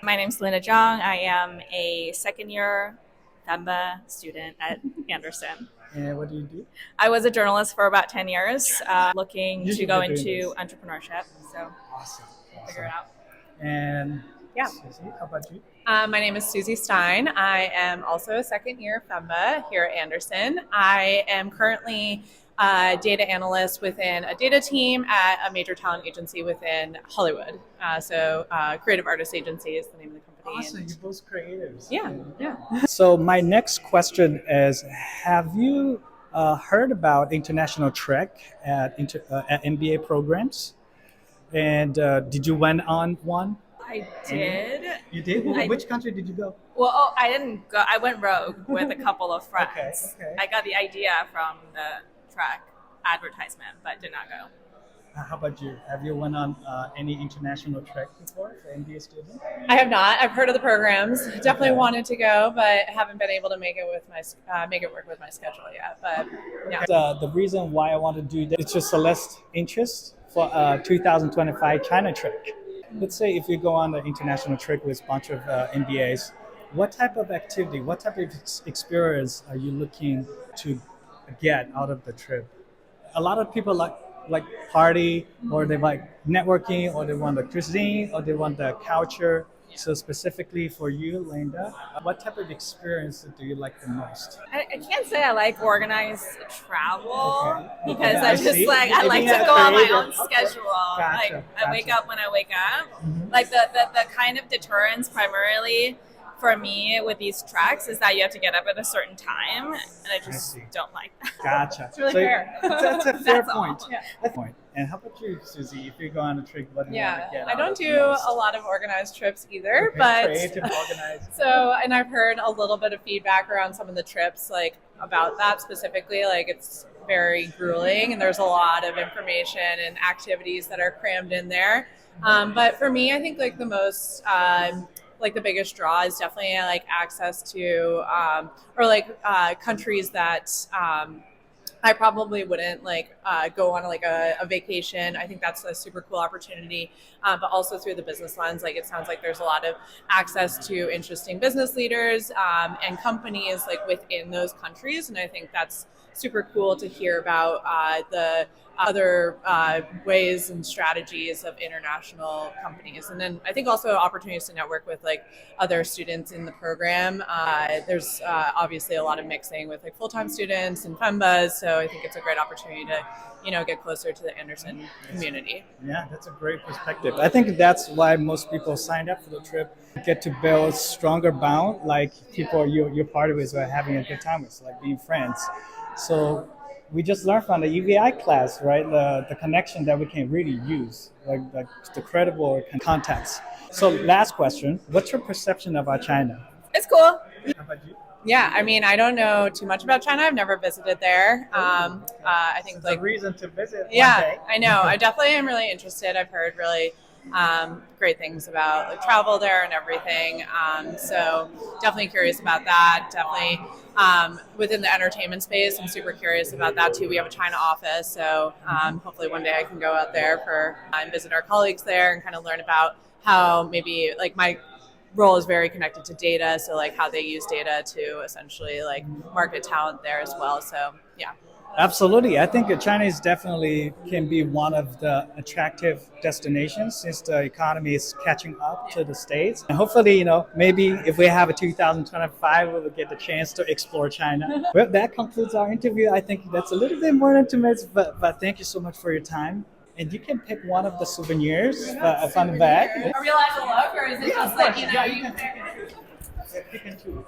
My name's Lina Zhang. I am a second year FEMBA student at Anderson. And what do you do? I was a journalist for about 10 years, looking You to should go be doing into this. entrepreneurship. So Awesome. figure it out. And Yeah. Suzi, how about you? My name is Suzi Stein. I am also a second year FEMBA here at Anderson. I am currently a data analyst within a data team at a major talent agency within Hollywood. Creative Artist Agency is the name of the company. Awesome, you're both creatives. Yeah. So my next question is, have you heard about international trek at MBA programs? And did you went on one? I did. You did? Which country did you go? Well, I didn't go. I went rogue with a couple of friends. Okay. I got the idea from the track advertisement, but did not go. How about you? Have you went on any international trek before for MBA students? I have not. I've heard of the programs. Definitely wanted to go, but haven't been able to make it work with my schedule yet. But yeah. The reason why I want to do that is to solicit interest for 2025 China trip. Let's say if you go on the international trip with a bunch of MBAs, what type of activity, what type of experience are you looking to get out of the trip? A lot of people like party, or they like networking, or they want the cuisine, or they want the culture. So specifically for you, Linda, what type of experience do you like the most? I can't say I like organized travel Okay. because I I just see. I like Maybe to go on my creative. own schedule. Gotcha, I wake gotcha. up when I wake up. Like the kind of deterrence primarily for me with these treks is that you have to get up at a certain time, and I just see. don't like that. Gotcha. It's really fair. That's a fair That's all. point. Yeah. That's a point. And how about you, Susie? If you go on a trip, what do you want to Yeah, get I out don't of the do most? a lot of organized trips either, Okay, but creative, organized. and I've heard a little bit of feedback around some of the trips, like about that specifically. Like it's very grueling, and there's a lot of information and activities that are crammed in there. But for me, I think like the most like the biggest draw is definitely like access to countries that I probably wouldn't go on a vacation. I think that's a super cool opportunity, but also through the business lens, like it sounds like there's a lot of access to interesting business leaders and companies like within those countries, and I think that's super cool to hear about the other ways and strategies of international companies. And then I think also opportunities to network with like other students in the program. There's obviously a lot of mixing with like full-time students and FEMBAs. So I think it's a great opportunity to, get closer to the Anderson community. Yeah, that's a great perspective. I think that's why most people signed up for the trip, get to build stronger bond, like people you're part of it, are having a good time with, like being friends. So we just learned from the EVI class, right? The connection that we can really use, like the credible contacts. So last question, what's your perception about China? It's cool. How about you? Yeah, I mean, I don't know too much about China. I've never visited there. I think It's like a reason to visit one yeah, day. I know. I definitely am really interested. I've heard really great things about like travel there and everything. So definitely curious about that. Definitely within the entertainment space, I'm super curious about that too. We have a China office, so hopefully one day I can go out there and visit our colleagues there and kind of learn about how maybe like my role is very connected to data, so like how they use data to essentially like market talent there as well. So yeah. Absolutely. I think China is definitely can be one of the attractive destinations since the economy is catching up to the States. And hopefully, maybe if we have a 2025, we will get the chance to explore China. Well, that concludes our interview. I think that's a little bit more intimate, but thank you so much for your time. And you can pick one of the souvenirs from the bag. Are we allowed to look, or is it just like Yeah, you can pick and choose.